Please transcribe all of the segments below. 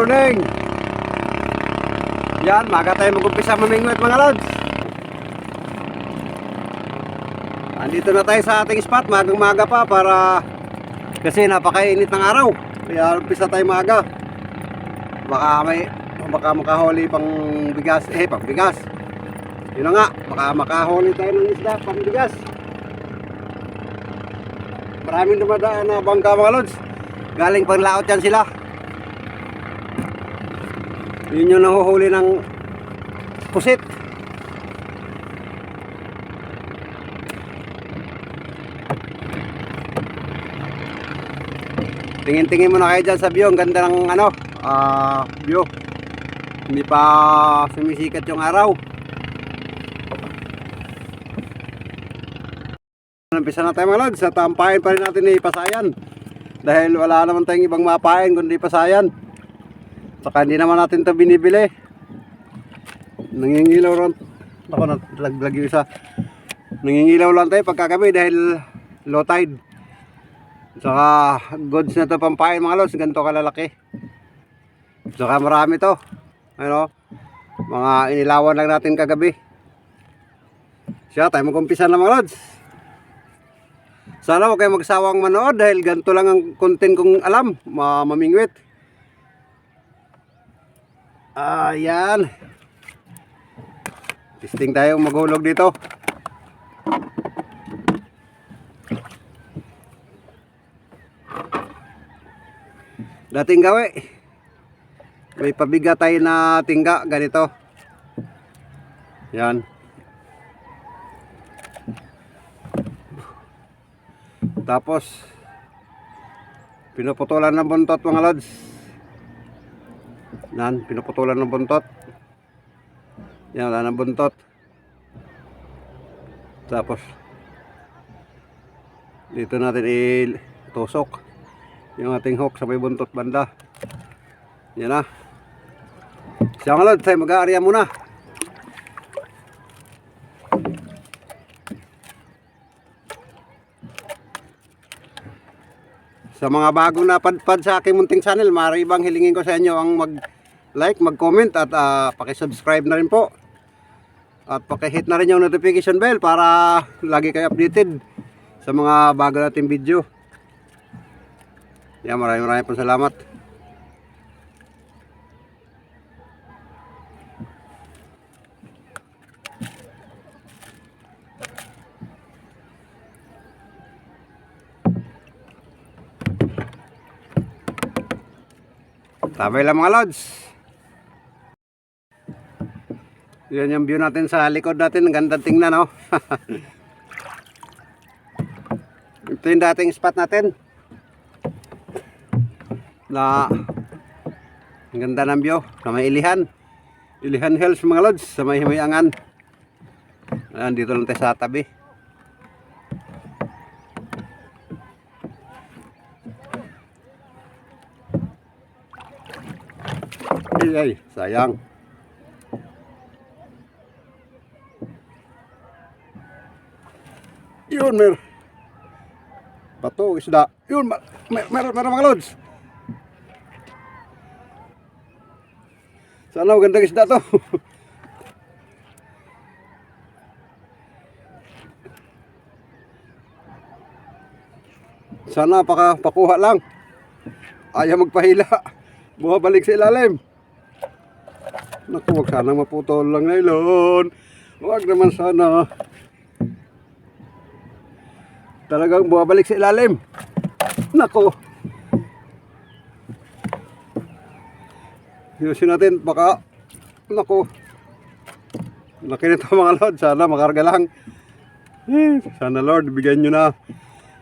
morning. Yan, maga tayo mag-umpisa mamingwit mga lods. Andito na tayo sa ating spot, magang maga pa para kasi napakainit ng araw. Kaya umpisa tayo maga. Baka makahuli pang bigas, pang bigas. Yun na nga, baka makahuli tayo ng isda pang bigas. Maraming dumadaan na bangka mga lods. Galing pang laot yan sila. Yun yung nahuhuli ng pusit. Tingin-tingin mo na kayo dyan sa view. Ang ganda ng view. Hindi pa sumisikat yung araw. Umpisa na tayo mga lods. Sa tampahin pa rin natin ni pasayan. Dahil wala naman tayong ibang mapain kundi pasayan. Saka hindi naman natin ito binibili. Nangingilaw ron. Ako nalaglag yung isa. Nangingilaw lang tayo pagkagabi dahil low tide. Saka goods na ito pampain mga lods. Ganito kalalaki. Saka marami to. Ano? Mga inilawan lang natin kagabi. Siya tayo mag-umpisa na mga lods. Sana huwag kayo magsawang manood dahil ganito lang ang content kong alam. Mamingwit. Ayan. Testing tayo maghulog dito. Dating gawi. May pabiga tayo na tingga. Ganito. Yan. Tapos pinuputulan ng buntot mga lods. Yan, pinuputulan ng buntot. Yan, wala ng buntot. Tapos dito natin itusok yung ating hook sa may buntot banda. Yan na. Siya mga lods, tayo mag-aarya muna. Sa mga bagong napadpad sa aking munting channel, maaari bang hilingin ko sa inyo ang mag-like, mag-comment at paki-subscribe na rin po. At paki-hit na rin yung notification bell para lagi kayo updated sa mga bago nating video. Yan, maraming po salamat. Tabay lang mga lods. Yan yung view natin sa likod natin. Ang ganda tingnan, no? Ito yung dating spot natin. Na ang ganda ng view. Sa may Ilihan. Ilihan Hills mga lods. Sa may Himayangan. Ayan, dito lang tayo sa tabi. Ay, sayang. Yun, bato, isda. Yun, meron mga lods. Sana magandang isda to. Sana pakuha lang. Ayaw magpahila. Bumabalik sa ilalim. Naku, huwag sana maputol lang nylon. Huwag naman sana. Talagang bumabalik sa ilalim. Naku. Yusin natin, baka. Naku. Laki nito mga lord. Sana makarga lang. Sana Lord, bigyan nyo na.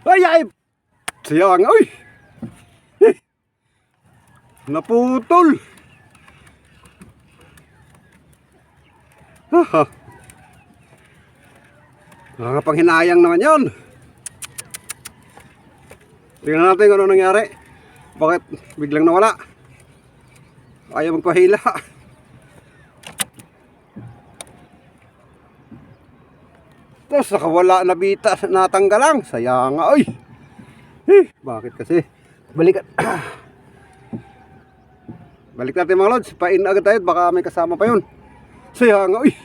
Ay! Sayang, uy! Naputol! Nakakapanghinayang naman yon. Tingnan natin kung ano nangyari. Bakit biglang nawala? Ayaw magpahila. Tapos nakawala na bita, natanggal lang. Sayang nga, oy. Bakit kasi? Balikan. Balik natin mga lods. Pain agad tayo. Baka may kasama pa yun. Sayang. Uy.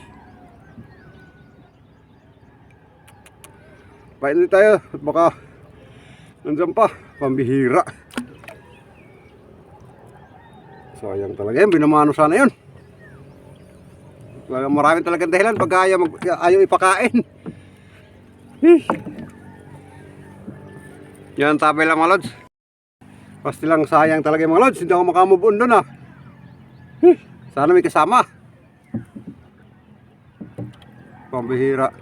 Pain ulit tayo. Baka nandiyan pa. Pambihira. Sayang talaga yun. Binamano sana yun. Marami talagang dahilan pag ayaw ipakain. Yan, tapay lang mga lods. Pasti lang sayang talaga yung mga lods. Hindi ako makamove on doon ah. Sana may kasama. Pambihira.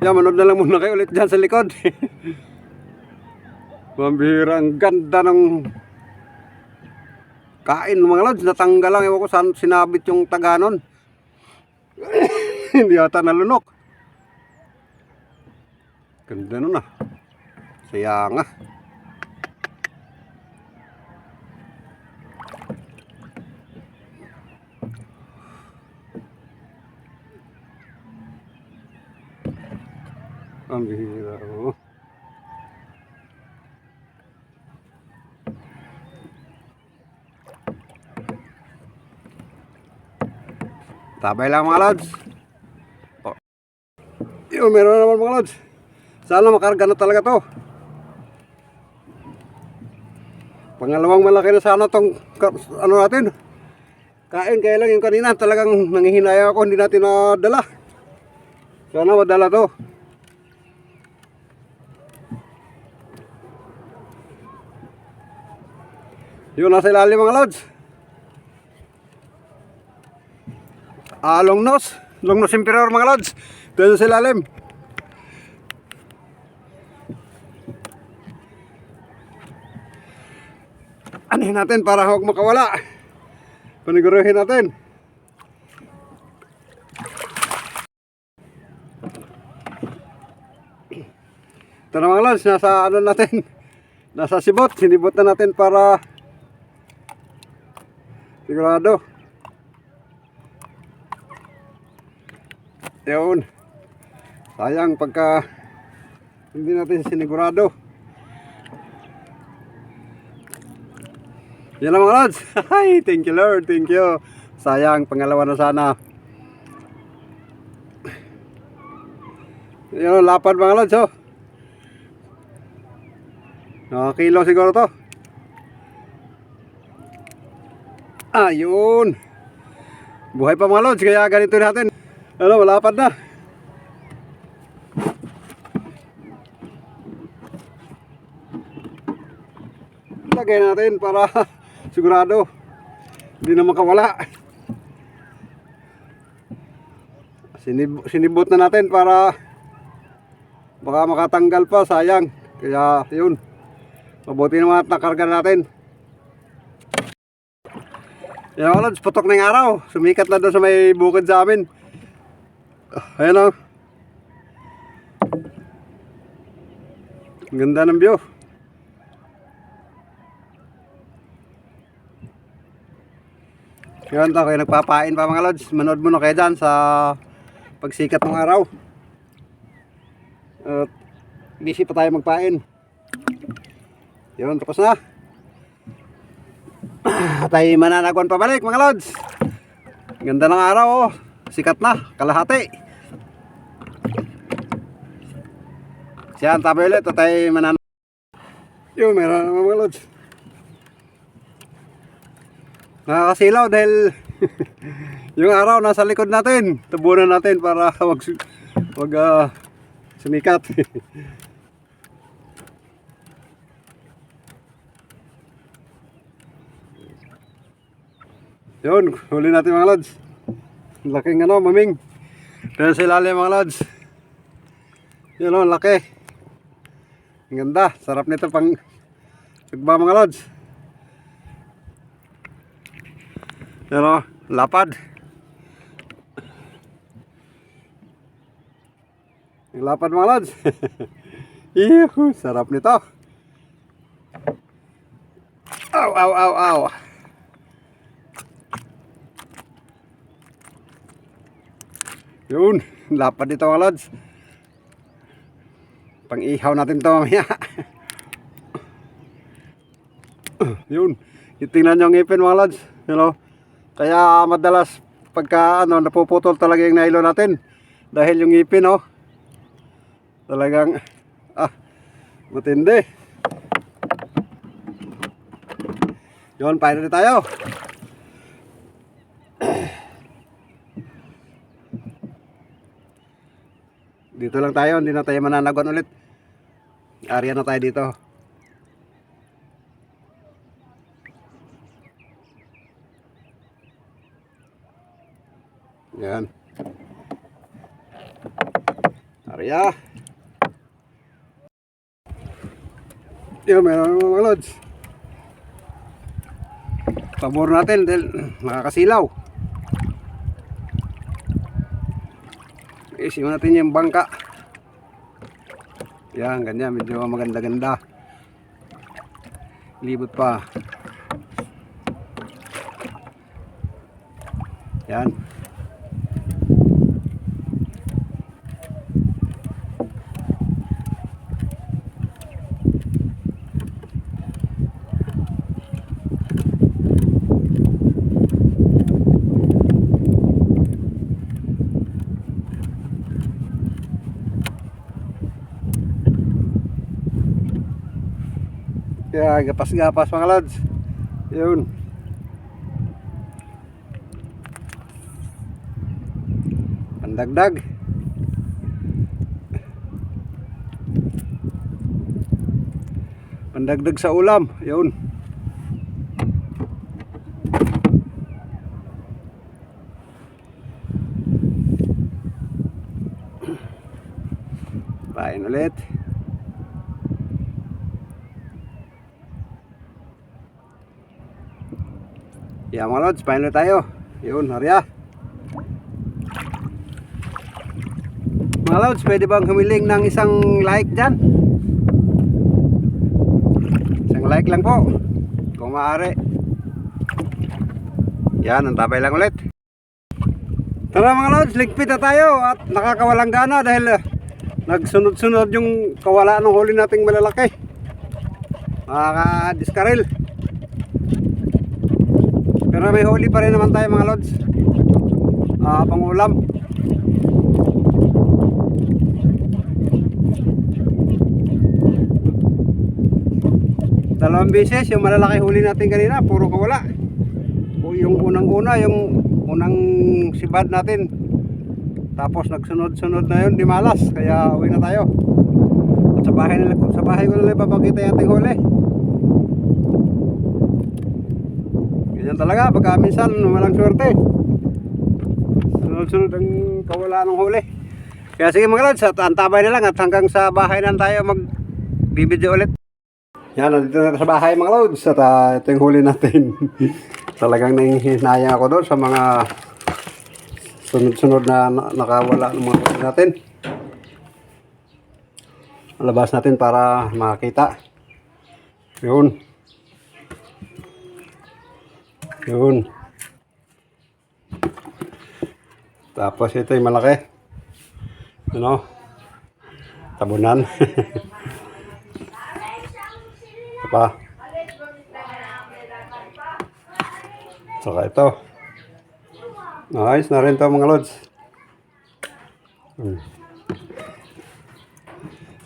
Yan, manood na lang muna kayo ulit dyan sa likod. Pambihira. Ang ganda ng kain mga lods. Natanggal lang. Ewan ko saan sinabit yung taganon. Hindi ata nalunok. Ganda nun ah. Sayang ah. Ang bihira oh. Tabay lang mga lods. Oh. Yun, meron naman mga lods. Sana makarga na talaga to. Pangalawang malaki na sana tong ano natin. Kain, kaya lang yung kanina talagang nanghihinaya ako, hindi natin nadala. Sana madala to. Yun, nasa ilalim mga lods. Long nose imperior mga lods. Dito sa ilalim. Anihin natin para huwag makawala. Paniguruhin natin. Ito na mga lods, nasa ano natin. Nasa sibot, sinibot na natin para sigurado. Yun. Sayang pagka hindi natin sinigurado. Yan lang mga lods. Hi, thank you Lord, thank you. Sayang, pangalawa na sana. Yan, lapad mga lods oh. Nakakilo siguro to. Ayun. Buhay pa mga lods, kaya ganito natin. Ano, malapad na. Lagay natin para sigurado hindi na makawala. Sinibot na natin para baka makatanggal pa, sayang. Kaya yun, mabuti naman at nakarga natin. Yan mga lods, putok na yung araw. Sumikat na doon sa may bukid sa amin. Ayan o. Ang ganda ng view. Yan to, kayo nagpapain pa mga lods. Manood mo na kayo dyan sa pagsikat ng araw. At busy pa tayo magpain. Yun, tapos na. Tayo mananagon pabalik mga lods. Ganda ng araw oh. Sikat na, kalahati. Siyan, tabi ulit. Tayo mananagon. Yun, meron naman mga lods. Nakakasilaw dahil yung araw nasa likod natin. Tabunan natin para wag sumikat. Yun, huli natin mga lods. Laking ano, maming. Dahil sa ilalim mga lods. Yun o, laki. Ang ganda, sarap nito pang sugba mga lods. Yan o, lapad. Yung lapad mga lods. Iyahu, sarap nito. Aw, aw, aw, aw. Yun, lapad nito mga lods. Pang ihaw natin ito mamaya. Yun, itingnan nyo ang ngipin mga lods. You know? Kaya madalas pagka ano, napuputol talaga yung nylon natin. Dahil yung ngipin, oh. Talagang, matindi. Yun, finally tayo. Dito lang tayo, hindi na tayo mananagon ulit. Area na tayo dito. Yan. Area. Yan, meron mga lods. Pabor natin dahil nakakasilaw. Isiman natin yung bangka. Yan, ganyan. Medyo maganda-ganda. Libot pa. Yan. Kaya gapas-gapas mga lods. Yun. Pandagdag. Pandagdag sa ulam. Yun. Pain ulit. Yan mga lods, pain ulit tayo. Yun, harya. Mga lods, pwede bang humiling ng isang like dyan? Isang like lang po, kung maaari. Yan, ang tabay lang ulit. Tara mga lods, ligpit na tayo at nakakawalang gana dahil nagsunod-sunod yung kawala ng huli nating malalaki. Makaka-diskaril. Pero may huli pa rin naman tayo mga lods. Pangulam. Dalawang beses yung malalaki huli natin kanina, puro kawala. Yung unang-una, yung unang sibad natin. Tapos nagsunod-sunod na yun, di malas. Kaya uwi na tayo. At sa bahay ko nila papakita yung ating huli. Ganyan talaga, pagka minsan walang swerte. Sunod-sunod ang kawala ng huli. Kaya sige mga lods, antabay na lang at hanggang sa bahay na tayo magbibideo ulit. Yan, nandito na sa bahay mga lods at ito yung huli natin. Talagang nanghihinayang ako doon sa mga sunod-sunod na nakawala ng mga huli natin. Malabas natin para makita. Yun. Yun. Tapos ito yung malaki. Ano? Tabunan. Ito pa. Saka ito. Nice na rin ito mga lods.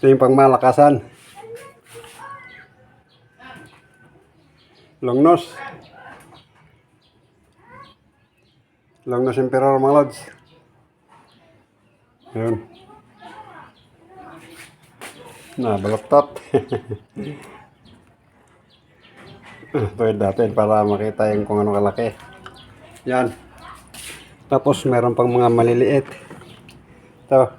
Ito yung pangmalakasan. Longnos. Longnos Emperor mga lods. Yun. Baloktot. Tuwid natin para makita yung kung ano kalaki. Yan. Tapos meron pang mga maliliit. Ito.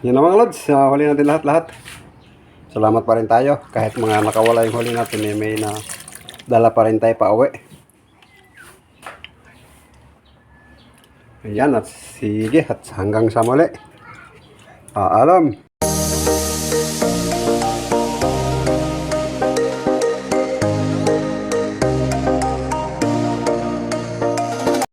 Yan na mga lods. Huli natin lahat-lahat. Salamat pa rin tayo. Kahit mga nakawala yung huli natin, may na dala pa rin tayo pa uwi. Ayan, at sige, at hanggang sa muli. Paalam.